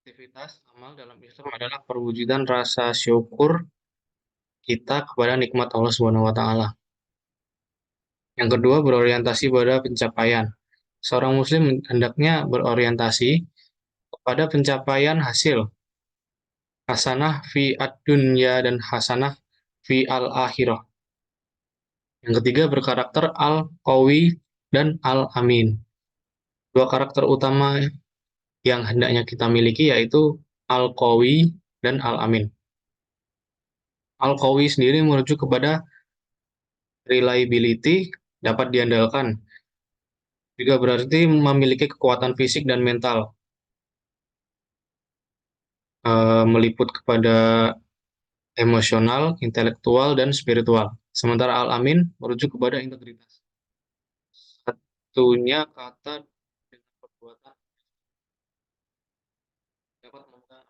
Aktivitas amal dalam Islam adalah perwujudan rasa syukur kita kepada nikmat Allah Subhanahu wa taala. Yang kedua, berorientasi pada pencapaian. Seorang muslim hendaknya berorientasi kepada pencapaian hasil hasanah fi ad-dunya dan hasanah fi al-akhirah. Yang ketiga, berkarakter al-qawi dan al-amin. Dua karakter utama yang hendaknya kita miliki yaitu al-qawi dan al-amin. Al-qawi sendiri merujuk kepada reliability, dapat diandalkan. Juga berarti memiliki kekuatan fisik dan mental, meliput kepada emosional, intelektual, dan spiritual. Sementara al-amin merujuk kepada integritas. Satunya kata dengan perbuatan dapat menggunakan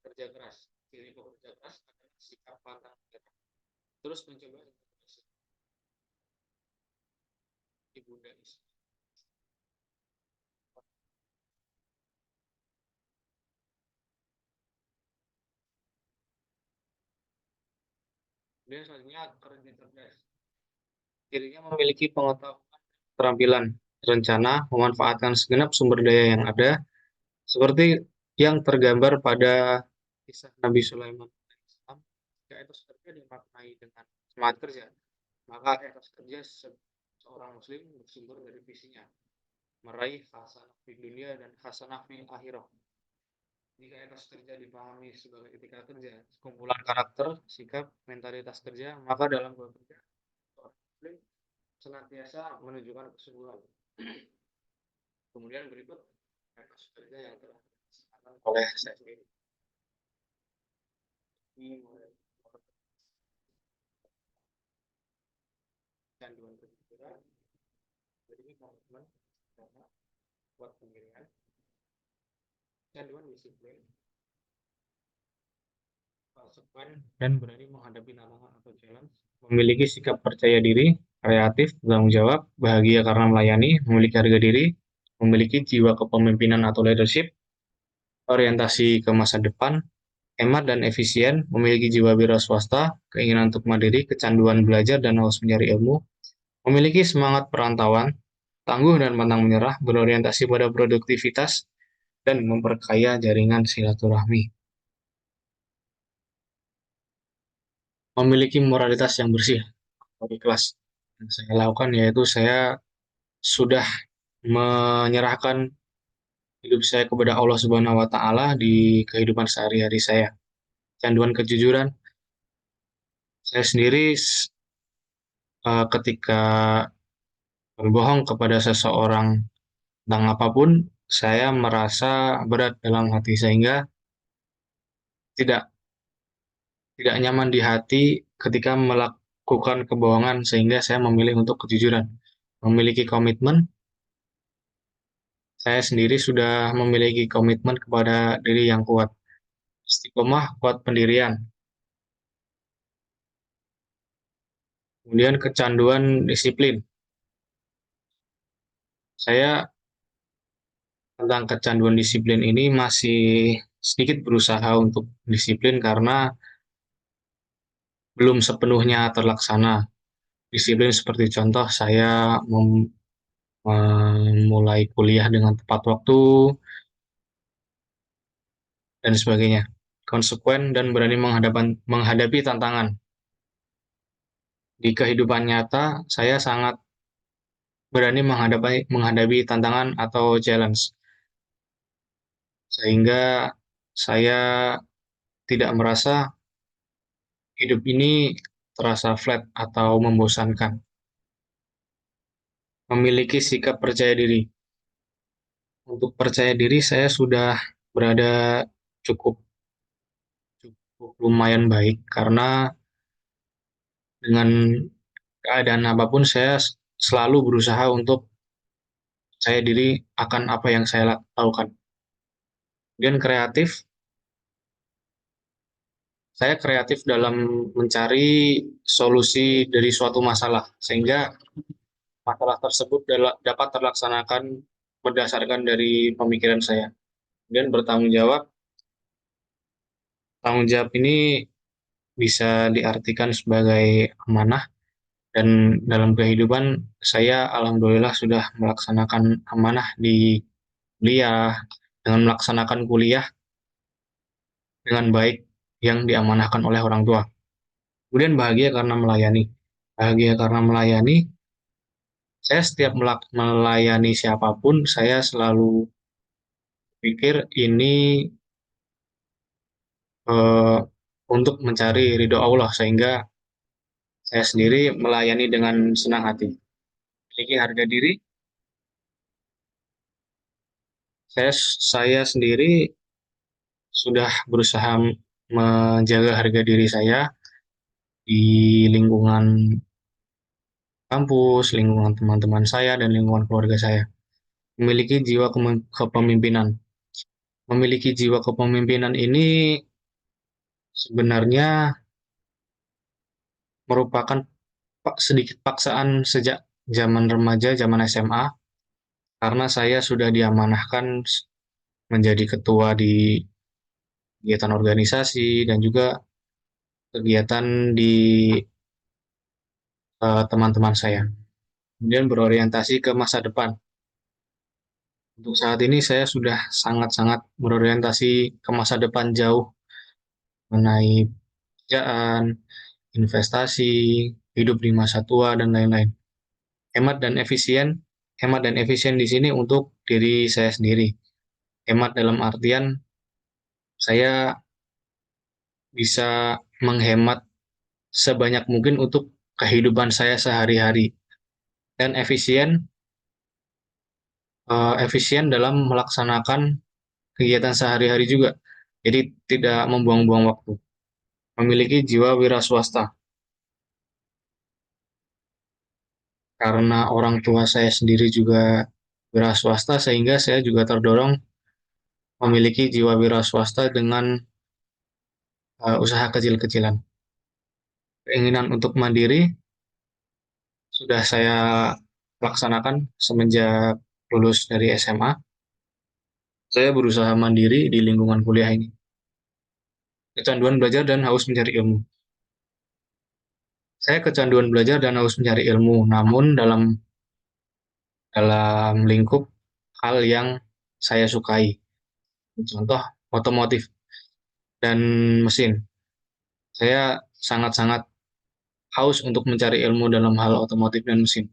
kerja keras. Ciri pekerja keras adalah sikap pantang menyerah. Terus mencoba integrasi. Ibunda Islam. Kemudian selanjutnya kerja cerdas. Dirinya memiliki pengetahuan, keterampilan, rencana, memanfaatkan segenap sumber daya yang ada, seperti yang tergambar pada kisah Nabi Sulaiman alaihissalam. Jika etos kerja dimaknai dengan semangat kerja, maka etos kerja seorang muslim bersumber dari visinya, meraih hasanah di dunia dan hasanah di akhirah. Jika etos kerja dipahami sebagai etika kerja, kumpulan karakter, sikap, mentalitas kerja, maka dalam bekerja, seorang muslim senantiasa menunjukkan kesungguhan. Kemudian berikut etos kerja yang telah disediakan oleh saya sendiri. Ini canduan kejujuran, jadi komitmen, buat pendirian, canduan disiplin, konsekuen, dan berani menghadapi tantangan atau challenge, memiliki sikap percaya diri, kreatif, bertanggung jawab, bahagia karena melayani, memiliki harga diri, memiliki jiwa kepemimpinan atau leadership, orientasi ke masa depan, hemat dan efisien, memiliki jiwa wira swasta, keinginan untuk mandiri, kecanduan belajar dan haus mencari ilmu, memiliki semangat perantauan, tangguh dan pantang menyerah, berorientasi pada produktivitas, dan memperkaya jaringan silaturahmi. Memiliki moralitas yang bersih atau ikhlas. Yang saya lakukan yaitu saya sudah menyerahkan hidup saya kepada Allah Subhanahu wa taala di kehidupan sehari-hari saya. Canduan kejujuran, saya sendiri ketika berbohong kepada seseorang tentang apapun, saya merasa berat dalam hati sehingga tidak tidak nyaman di hati ketika melakukan kebohongan sehingga saya memilih untuk kejujuran. Memiliki komitmen, saya sendiri sudah memiliki komitmen kepada diri yang kuat. Istiqomah, kuat pendirian. Kemudian kecanduan disiplin. Saya tentang kecanduan disiplin ini masih sedikit berusaha untuk disiplin karena belum sepenuhnya terlaksana. Disiplin seperti contoh saya memulai kuliah dengan tepat waktu dan sebagainya. Konsekuen dan berani menghadapi tantangan. Di kehidupan nyata, saya sangat berani menghadapi tantangan atau challenge. Sehingga saya tidak merasa hidup ini terasa flat atau membosankan. Memiliki sikap percaya diri. Untuk percaya diri saya sudah berada cukup cukup lumayan baik karena dengan keadaan apapun saya selalu berusaha untuk percaya diri akan apa yang saya lakukan. Kemudian kreatif, saya kreatif dalam mencari solusi dari suatu masalah sehingga masalah tersebut dapat terlaksanakan berdasarkan dari pemikiran saya. Kemudian bertanggung jawab. Tanggung jawab ini bisa diartikan sebagai amanah, dan dalam kehidupan saya alhamdulillah sudah melaksanakan amanah di kuliah, dengan melaksanakan kuliah dengan baik yang diamanahkan oleh orang tua. Kemudian bahagia karena melayani. Bahagia karena melayani, saya setiap melayani siapapun, saya selalu pikir ini eh, untuk mencari ridho Allah, sehingga saya sendiri melayani dengan senang hati. Memiliki harga diri, saya sendiri sudah berusaha menjaga harga diri saya di lingkungan kampus, lingkungan teman-teman saya, dan lingkungan keluarga saya. Memiliki jiwa kepemimpinan. Memiliki jiwa kepemimpinan ini sebenarnya merupakan sedikit paksaan sejak zaman remaja, zaman SMA, karena saya sudah diamanahkan menjadi ketua di kegiatan organisasi dan juga kegiatan di teman-teman saya. Kemudian berorientasi ke masa depan. Untuk saat ini saya sudah sangat-sangat berorientasi ke masa depan jauh mengenai pekerjaan, investasi, hidup di masa tua, dan lain-lain. Hemat dan efisien, hemat dan efisien di sini untuk diri saya sendiri. Hemat dalam artian saya bisa menghemat sebanyak mungkin untuk kehidupan saya sehari-hari. Dan efisien dalam melaksanakan kegiatan sehari-hari juga. Jadi tidak membuang-buang waktu. Memiliki jiwa wira swasta. Karena orang tua saya sendiri juga wira swasta, sehingga saya juga terdorong memiliki jiwa wira swasta dengan usaha kecil-kecilan. Keinginan untuk mandiri sudah saya laksanakan semenjak lulus dari SMA. Saya berusaha mandiri di lingkungan kuliah ini. Kecanduan belajar dan haus mencari ilmu. Saya kecanduan belajar dan haus mencari ilmu, namun dalam dalam lingkup hal yang saya sukai. Contoh otomotif dan mesin. Saya sangat-sangat haus untuk mencari ilmu dalam hal otomotif dan mesin.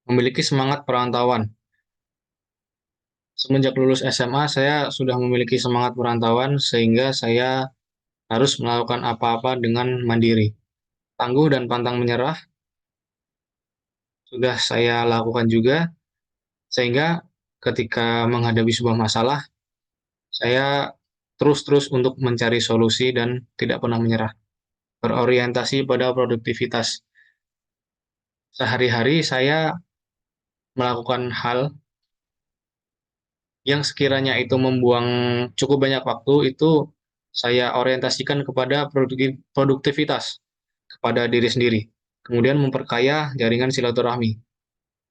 Memiliki semangat perantauan. Semenjak lulus SMA, saya sudah memiliki semangat perantauan sehingga saya harus melakukan apa-apa dengan mandiri. Tangguh dan pantang menyerah sudah saya lakukan juga, sehingga ketika menghadapi sebuah masalah, saya terus-terus untuk mencari solusi dan tidak pernah menyerah. Berorientasi pada produktivitas. Sehari-hari saya melakukan hal yang sekiranya itu membuang cukup banyak waktu, itu saya orientasikan kepada produktivitas, kepada diri sendiri. Kemudian memperkaya jaringan silaturahmi.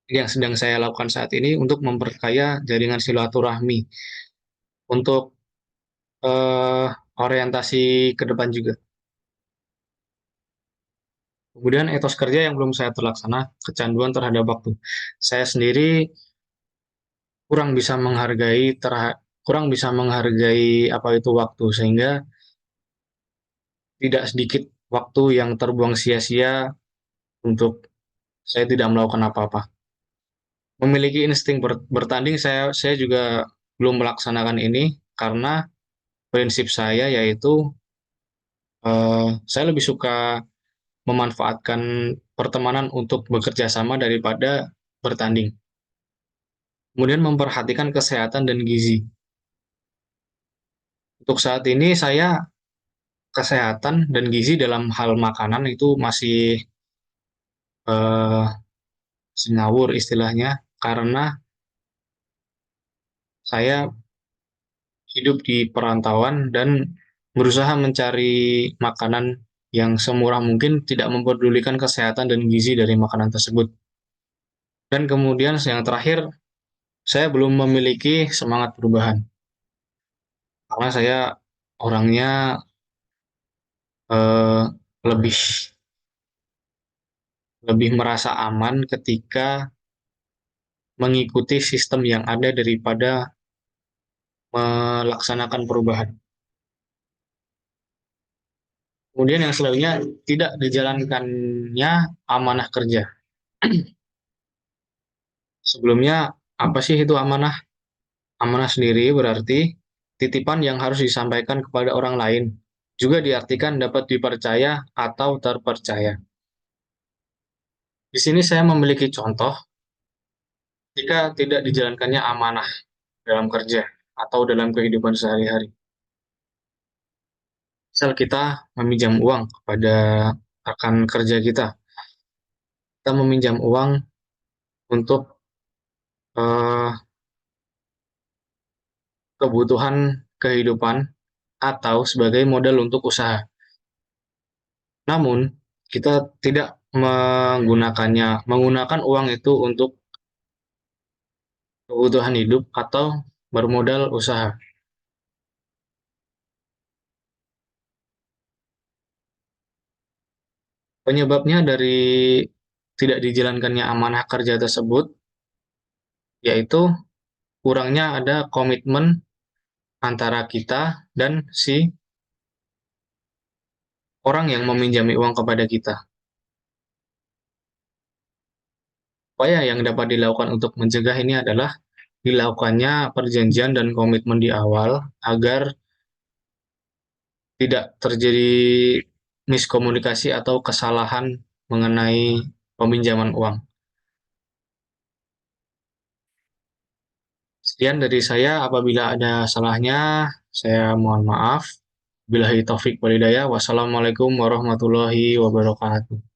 Yang sedang saya lakukan saat ini untuk memperkaya jaringan silaturahmi, untuk eh, orientasi ke depan juga. Kemudian etos kerja yang belum saya terlaksana, kecanduan terhadap waktu. Saya sendiri kurang bisa menghargai kurang bisa menghargai apa itu waktu, sehingga tidak sedikit waktu yang terbuang sia-sia untuk saya tidak melakukan apa-apa. Memiliki insting bertanding, saya juga belum melaksanakan ini karena prinsip saya yaitu saya lebih suka memanfaatkan pertemanan untuk bekerja sama daripada bertanding. Kemudian memperhatikan kesehatan dan gizi. Untuk saat ini saya kesehatan dan gizi dalam hal makanan itu masih eh, ngawur istilahnya, karena saya hidup di perantauan dan berusaha mencari makanan yang semurah mungkin, tidak memperdulikan kesehatan dan gizi dari makanan tersebut. Dan kemudian yang terakhir, saya belum memiliki semangat perubahan karena saya orangnya eh, lebih lebih merasa aman ketika mengikuti sistem yang ada daripada melaksanakan perubahan. Kemudian yang selanjutnya tidak dijalankannya amanah kerja. Sebelumnya apa sih itu amanah? Amanah sendiri berarti titipan yang harus disampaikan kepada orang lain. Juga diartikan dapat dipercaya atau terpercaya. Di sini saya memiliki contoh jika tidak dijalankannya amanah dalam kerja atau dalam kehidupan sehari-hari. Misal kita meminjam uang kepada rekan kerja kita. Kita meminjam uang untuk eh, kebutuhan kehidupan atau sebagai modal untuk usaha. Namun, kita tidak menggunakan uang itu untuk kebutuhan hidup atau bermodal usaha. Penyebabnya dari tidak dijalankannya amanah kerja tersebut, yaitu kurangnya ada komitmen antara kita dan si orang yang meminjami uang kepada kita. Upaya yang dapat dilakukan untuk mencegah ini adalah dilakukannya perjanjian dan komitmen di awal agar tidak terjadi miskomunikasi atau kesalahan mengenai peminjaman uang. Sekian dari saya, apabila ada salahnya, saya mohon maaf. Billahi taufik walhidayah. Wassalamualaikum warahmatullahi wabarakatuh.